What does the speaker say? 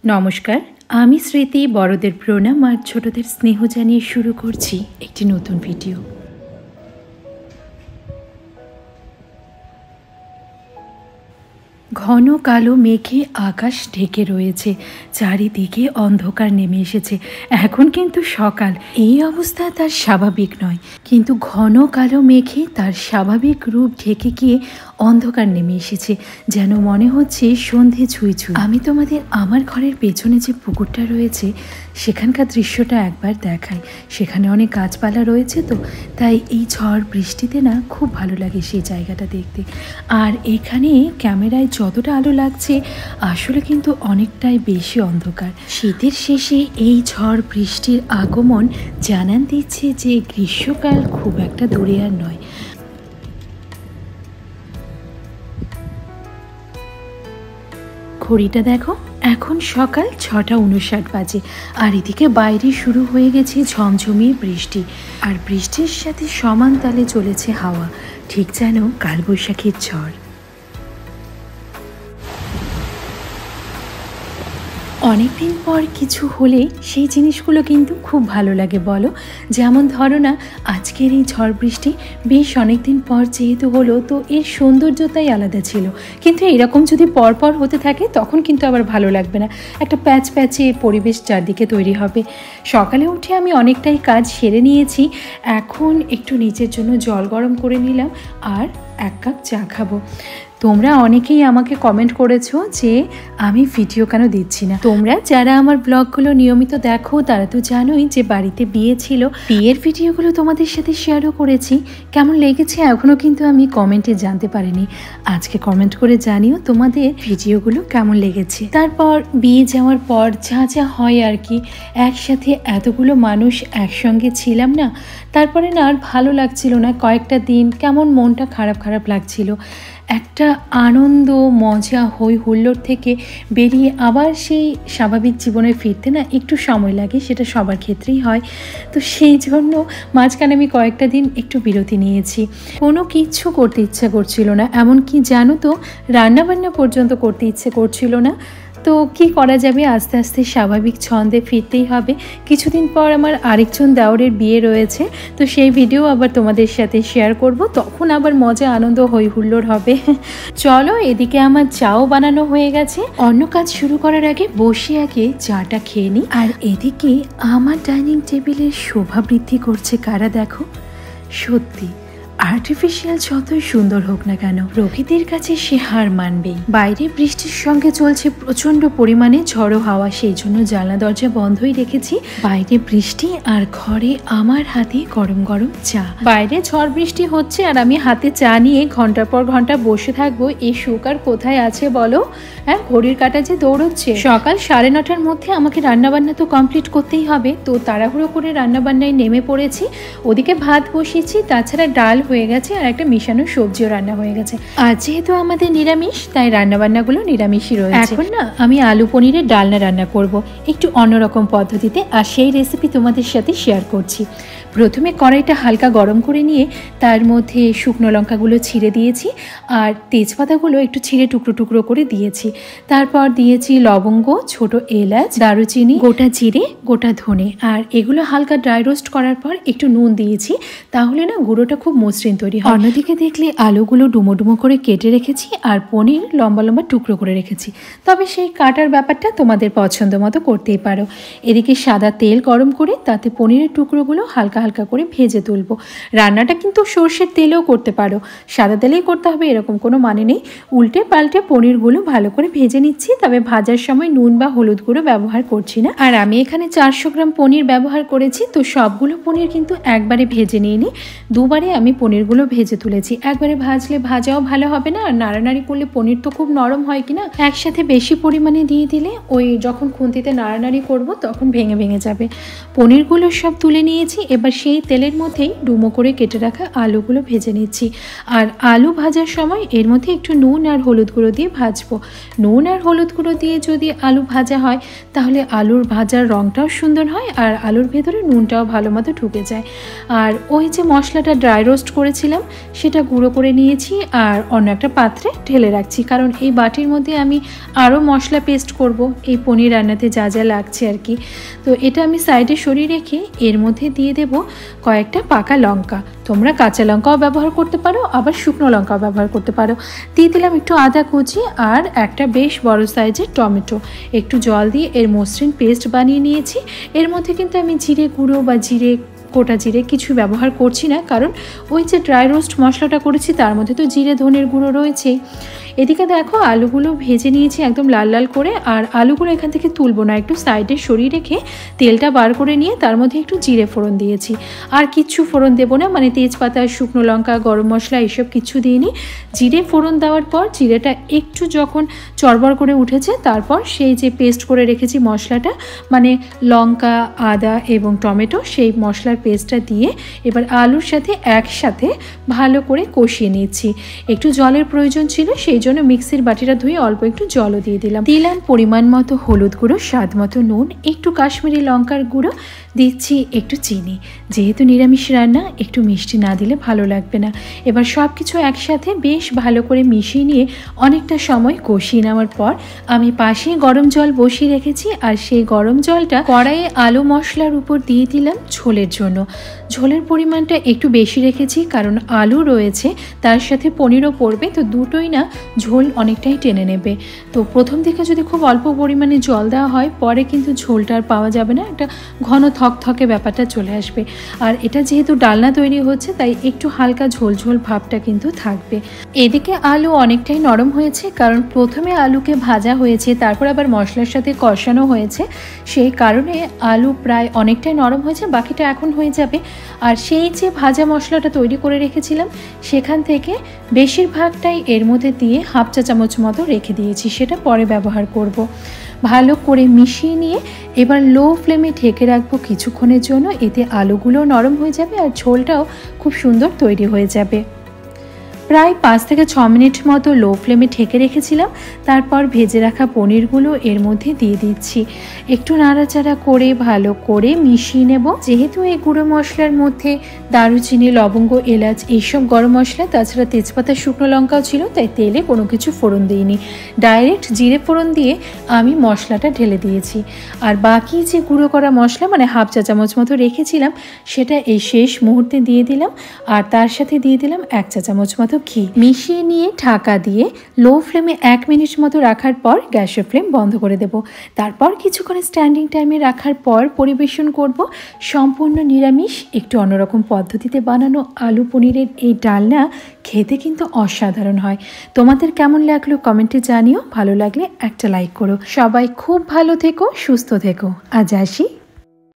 নমস্কার, আমি স্মৃতি। বড়দের প্রণাম আর ছোটদের স্নেহ জানিয়ে শুরু করছি একটি নতুন ভিডিও। ঘন কালো মেঘে আকাশ ঢেকে রয়েছে, চারিদিকে অন্ধকার নেমে এসেছে। এখন কিন্তু সকাল, এই অবস্থা তার স্বাভাবিক নয়, কিন্তু ঘন কালো মেঘে তার স্বাভাবিক রূপ ঢেকে গিয়ে অন্ধকার নেমে এসেছে, যেন মনে হচ্ছে সন্ধে ছুঁই ছুঁই। আমি তোমাদের আমার ঘরের পেছনে যে পুকুরটা রয়েছে সেখানকার দৃশ্যটা একবার দেখাই। সেখানে অনেক গাছপালা রয়েছে, তো তাই এই ঝড় বৃষ্টিতে না খুব ভালো লাগে সেই জায়গাটা দেখতে। আর এখানে ক্যামেরায় যতটা আলো লাগছে আসলে কিন্তু অনেকটাই বেশি অন্ধকার। শীতের শেষে এই ঝড় বৃষ্টির আগমন জানান দিচ্ছে যে গ্রীষ্মকাল খুব একটা দূরে আর নয়। ঘড়িটা দেখো, এখন সকাল 6:59 বাজে, আর এদিকে বাইরে শুরু হয়ে গেছে ঝমঝমিয়ে বৃষ্টি, আর বৃষ্টির সাথে সমান তালে চলেছে হাওয়া, ঠিক যেন কালবৈশাখীর ঝড়। অনেকদিন পর কিছু হলে সেই জিনিসগুলো কিন্তু খুব ভালো লাগে, বলো। যেমন ধরো না, আজকের এই ঝড় বৃষ্টি বেশ অনেকদিন পর যেহেতু হলো, তো এর সৌন্দর্যতাই আলাদা ছিল। কিন্তু এরকম যদি পরপর হতে থাকে তখন কিন্তু আবার ভালো লাগবে না, একটা প্যাচ প্যাচে পরিবেশ চারদিকে তৈরি হবে। সকালে উঠে আমি অনেকটাই কাজ সেরে নিয়েছি, এখন একটু নিজের জন্য জল গরম করে নিলাম আর 1 কাপ চা খাবো। তোমরা অনেকেই আমাকে কমেন্ট করেছো যে আমি ভিডিও কেন দিচ্ছি না। তোমরা যারা আমার ব্লগগুলো নিয়মিত দেখো তারা তো জানোই যে বাড়িতে বিয়ে ছিল, বিয়ের ভিডিওগুলো তোমাদের সাথে শেয়ারও করেছি। কেমন লেগেছে এখনও কিন্তু আমি কমেন্টে জানতে পারিনি, আজকে কমেন্ট করে জানিও তোমাদের ভিডিওগুলো কেমন লেগেছে। তারপর বিয়ে যাওয়ার পর যা যা হয় আর কি, একসাথে এতগুলো মানুষ একসঙ্গে ছিলাম না, তারপরে না আর ভালো লাগছিল না। কয়েকটা দিন কেমন মনটা খারাপ খারাপ লাগছিল। একটা আনন্দ মজা হই হুল্লোড় থেকে বেরিয়ে আবার সেই স্বাভাবিক জীবনে ফিরতে না একটু সময় লাগে, সেটা সবার ক্ষেত্রেই হয়। তো সেই জন্য মাঝখানে আমি কয়েকটা দিন একটু বিরতি নিয়েছি, কোনো কিছু করতে ইচ্ছা করছিল না, এমনকি জানো তো রান্নাবান্না পর্যন্ত করতে ইচ্ছে করছিল না। তো কি করা যাবে, আস্তে আস্তে স্বাভাবিক ছন্দে ফিরতেই হবে। কিছুদিন পর আমার আরেকজন দেওরের বিয়ে রয়েছে, তো সেই ভিডিও আবার তোমাদের সাথে শেয়ার করব, তখন আবার মজা আনন্দ হই হুল্লোড় হবে। চলো, এদিকে আমার চাও বানানো হয়ে গেছে, অন্য কাজ শুরু করার আগে বসে আগে চাটা খেয়ে নিই। আর এদিকে আমার ডাইনিং টেবিলের শোভা বৃদ্ধি করছে কারা দেখো। সত্যি আর্টিফিশিয়াল যতই সুন্দর হোক না কেন, প্রকৃতির কাছে সে হার মানবেই। বাইরে বৃষ্টির সঙ্গে চলছে প্রচন্ড পরিমাণে ঝড়ো হাওয়া, সেই জন্য জানলা দরজা বন্ধই রেখেছি। বাইরে বৃষ্টি আর ঘরে আমার হাতে গরম গরম চা। বাইরে ঝড় বৃষ্টি হচ্ছে আর আমি হাতে চা নিয়ে ঘন্টার পর ঘন্টা বসে থাকবো, এই সুখ আর কোথায় আছে বলো। হ্যাঁ, ঘড়ির কাঁটা যে দৌড়চ্ছে। সকাল 9:30টার মধ্যে আমাকে রান্নাবান্না তো কমপ্লিট করতেই হবে, তো তাড়াহুড়ো করে রান্নাবান্নায় নেমে পড়েছি। ওদিকে ভাত বসিয়েছি, তাছাড়া ডাল হয়ে গেছে আর একটা মিশানো সবজিও রান্না হয়ে গেছে। আর যেহেতু আমাদের নিরামিষ, তাই রান্নাবান্নাগুলো নিরামিষই রয়েছে। এখন না আমি আলু পনিরের ডালনা রান্না করব একটু অন্যরকম পদ্ধতিতে, আর সেই রেসিপি তোমাদের সাথে শেয়ার করছি। প্রথমে কড়াইটা হালকা গরম করে নিয়ে তার মধ্যে শুকনো লঙ্কাগুলো ছিঁড়ে দিয়েছি, আর তেজপাতাগুলো একটু ছিঁড়ে টুকরো টুকরো করে দিয়েছি। তারপর দিয়েছি লবঙ্গ, ছোট এলাচ, দারুচিনি, গোটা জিরে, গোটা ধনে, আর এগুলো হালকা ড্রাই রোস্ট করার পর একটু নুন দিয়েছি, তাহলে না গুঁড়োটা খুব মসৃণ তৈরি হয়। অন্যদিকে দেখলে আলুগুলো ডুমো ডুমো করে কেটে রেখেছি, আর পনির লম্বা লম্বা টুকরো করে রেখেছি, তবে সেই কাটার ব্যাপারটা তোমাদের পছন্দ মতো করতেই পারো। এদিকে সাদা তেল গরম করে তাতে পনিরের টুকরোগুলো হালকা হালকা করে ভেজে তুলবো। রান্নাটা কিন্তু সর্ষের তেলেও করতে পারো, সাদা তেলেই করতে হবে এরকম কোনো মানে নেই। উল্টে পাল্টে পনিরগুলো ভালো করে ভেজে নিচ্ছি, তবে ভাজার সময় নুন বা হলুদ গুঁড়ো ব্যবহার করছি না। আর আমি এখানে 400 গ্রাম পনির ব্যবহার করেছি, তো সবগুলো পনির কিন্তু একবারে ভেজে নিইনি, দুবারে আমি পনিরগুলো ভেজে তুলেছি। একবারে ভাজলে ভাজাও ভালো হবে না, আর নাড়ানাড়ি করলে পনির তো খুব নরম হয় কিনা, একসাথে বেশি পরিমাণে দিয়ে দিলে ওই যখন খুন্তিতে নাড়ানাড়ি করব তখন ভেঙে ভেঙে যাবে। পনিরগুলো সব তুলে নিয়েছি, এবার সেই তেলের মধ্যেই ডুমো করে কেটে রাখা আলুগুলো ভেজে নিচ্ছি। আর আলু ভাজার সময় এর মধ্যে একটু নুন আর হলুদ গুঁড়ো দিয়ে ভাজবো। নুন আর হলুদ গুঁড়ো দিয়ে যদি আলু ভাজা হয় তাহলে আলুর ভাজার রঙটাও সুন্দর হয় আর আলুর ভেতরে নুনটাও ভালো মতো ঢুকে যায়। আর ওই যে মশলাটা ড্রাই রোস্ট করেছিলাম সেটা গুঁড়ো করে নিয়েছি আর অন্য একটা পাত্রে ঢেলে রাখছি, কারণ এই বাটির মধ্যে আমি আরও মশলা পেস্ট করব এই পনির রান্নাতে যা যা লাগছে আর কি। তো এটা আমি সাইডে সরিয়ে রেখে এর মধ্যে দিয়ে দেব কয়েকটা পাকা লঙ্কা। তোমরা কাঁচা লঙ্কাও ব্যবহার করতে পারো, আবার শুকনো লঙ্কাও ব্যবহার করতে পারো। দিয়ে দিলাম একটু আদা কুচি আর একটা বেশ বড় সাইজের টমেটো। একটু জল দিয়ে এর মসৃণ পেস্ট বানিয়ে নিয়েছি। এর মধ্যে কিন্তু আমি জিরে গুঁড়ো বা গোটা জিরে কিছু ব্যবহার করছি না, কারণ ওই যে ড্রাই রোস্ট মশলাটা করেছি তার মধ্যে তো জিরে ধনের গুঁড়ো রয়েছেই। এদিকে দেখো আলুগুলো ভেজে নিয়েছি একদম লাল লাল করে, আর আলুগুলো এখান থেকে তুলবো না, একটু সাইডে সরিয়ে রেখে তেলটা বার করে নিয়ে তার মধ্যে একটু জিরে ফোড়ন দিয়েছি। আর কিচ্ছু ফোড়ন দেবো না, মানে তেজপাতা, শুকনো লঙ্কা, গরম মশলা এসব কিছু দিইনি। জিরে ফোড়ন দেওয়ার পর জিরেটা একটু যখন চড়বড় করে উঠেছে তারপর সেই যে পেস্ট করে রেখেছি মশলাটা, মানে লঙ্কা, আদা এবং টমেটো, সেই মশলার পেস্টটা দিয়ে এবার আলুর সাথে একসাথে ভালো করে কষিয়ে নিচ্ছি। একটু জলের প্রয়োজন ছিল, সেই জন্য মিক্সির বাটিটা ধুয়ে অল্প একটু জলও দিয়ে দিলাম পরিমাণ মতো হলুদ গুঁড়ো, স্বাদ মতো নুন, একটু কাশ্মীরি লঙ্কার গুঁড়ো, দিচ্ছি একটু চিনি। যেহেতু নিরামিষ রান্না একটু মিষ্টি না দিলে ভালো লাগবে না। এবার সব কিছু একসাথে বেশ ভালো করে মিশিয়ে নিয়ে অনেকটা সময় কষিয়ে নেওয়ার পর আমি পাশে গরম জল বসিয়ে রেখেছি, আর সেই গরম জলটা কড়াইয়ে আলু মশলার উপর দিয়ে দিলাম ঝোলের জন্য। ঝোলের পরিমাণটা একটু বেশি রেখেছি, কারণ আলু রয়েছে তার সাথে পনিরও পড়বে, তো দুটোই না ঝোল অনেকটাই টেনে নেবে। তো প্রথম দিকে যদি খুব অল্প পরিমাণে জল দেওয়া হয় পরে কিন্তু ঝোলটা আর পাওয়া যাবে না, একটা ঘন থকথকে ব্যাপারটা চলে আসবে। আর এটা যেহেতু ডালনা তৈরি হচ্ছে তাই একটু হালকা ঝোল ঝোল ভাবটা কিন্তু থাকবে। এদিকে আলু অনেকটাই নরম হয়েছে, কারণ প্রথমে আলুকে ভাজা হয়েছে তারপর আবার মশলার সাথে কষানো হয়েছে, সেই কারণে আলু প্রায় অনেকটাই নরম হয়েছে, বাকিটা এখন হয়ে যাবে। আর সেই যে ভাজা মশলাটা তৈরি করে রেখেছিলাম সেখান থেকে বেশিরভাগটাই এর মধ্যে দিয়ে হাফ চা চামচ মতো রেখে দিয়েছি, সেটা পরে ব্যবহার করব। ভালো করে মিশিয়ে নিয়ে এবার লো ফ্লেমে ঢেকে রাখবো কিছুক্ষণের জন্য, এতে আলুগুলো নরম হয়ে যাবে আর ঝোলটাও খুব সুন্দর তৈরি হয়ে যাবে। প্রায় 5 থেকে 6 মিনিট মতো লো ফ্লেমে ঢেকে রেখেছিলাম। তারপর ভেজে রাখা পনিরগুলো এর মধ্যে দিয়ে দিচ্ছি। একটু নাড়াচাড়া করে ভালো করে মিশিয়ে নেব। যেহেতু এই গুঁড়ো মশলার মধ্যে দারুচিনি, লবঙ্গ, এলাচ এইসব গরম মশলা, তাছাড়া তেজপাতা, শুকনো লঙ্কাও ছিল, তাই তেলে কোনো কিছু ফোড়ন দিইনি, ডাইরেক্ট জিরে ফোড়ন দিয়ে আমি মশলাটা ঢেলে দিয়েছি। আর বাকি যে গুঁড়ো করা মশলা মানে হাফ চা চামচ মতো রেখেছিলাম সেটা এই শেষ মুহূর্তে দিয়ে দিলাম, আর তার সাথে দিয়ে দিলাম 1 চা চামচ মতো ঘি। মিশিয়ে নিয়ে ঢাকা দিয়ে লো ফ্লেমে 1 মিনিট মতো রাখার পর গ্যাসের ফ্লেম বন্ধ করে দেব। তারপর কিছুক্ষণ স্ট্যান্ডিং টাইমে রাখার পর পরিবেশন করব সম্পূর্ণ নিরামিষ একটু অন্যরকম পদ্ধতিতে বানানো আলু পনিরের এই ডালনা। খেতে কিন্তু অসাধারণ হয়। তোমাদের কেমন লাগলো কমেন্টে জানিও, ভালো লাগলে একটা লাইক করো। সবাই খুব ভালো থেকো, সুস্থ থেকো। আজ আসি।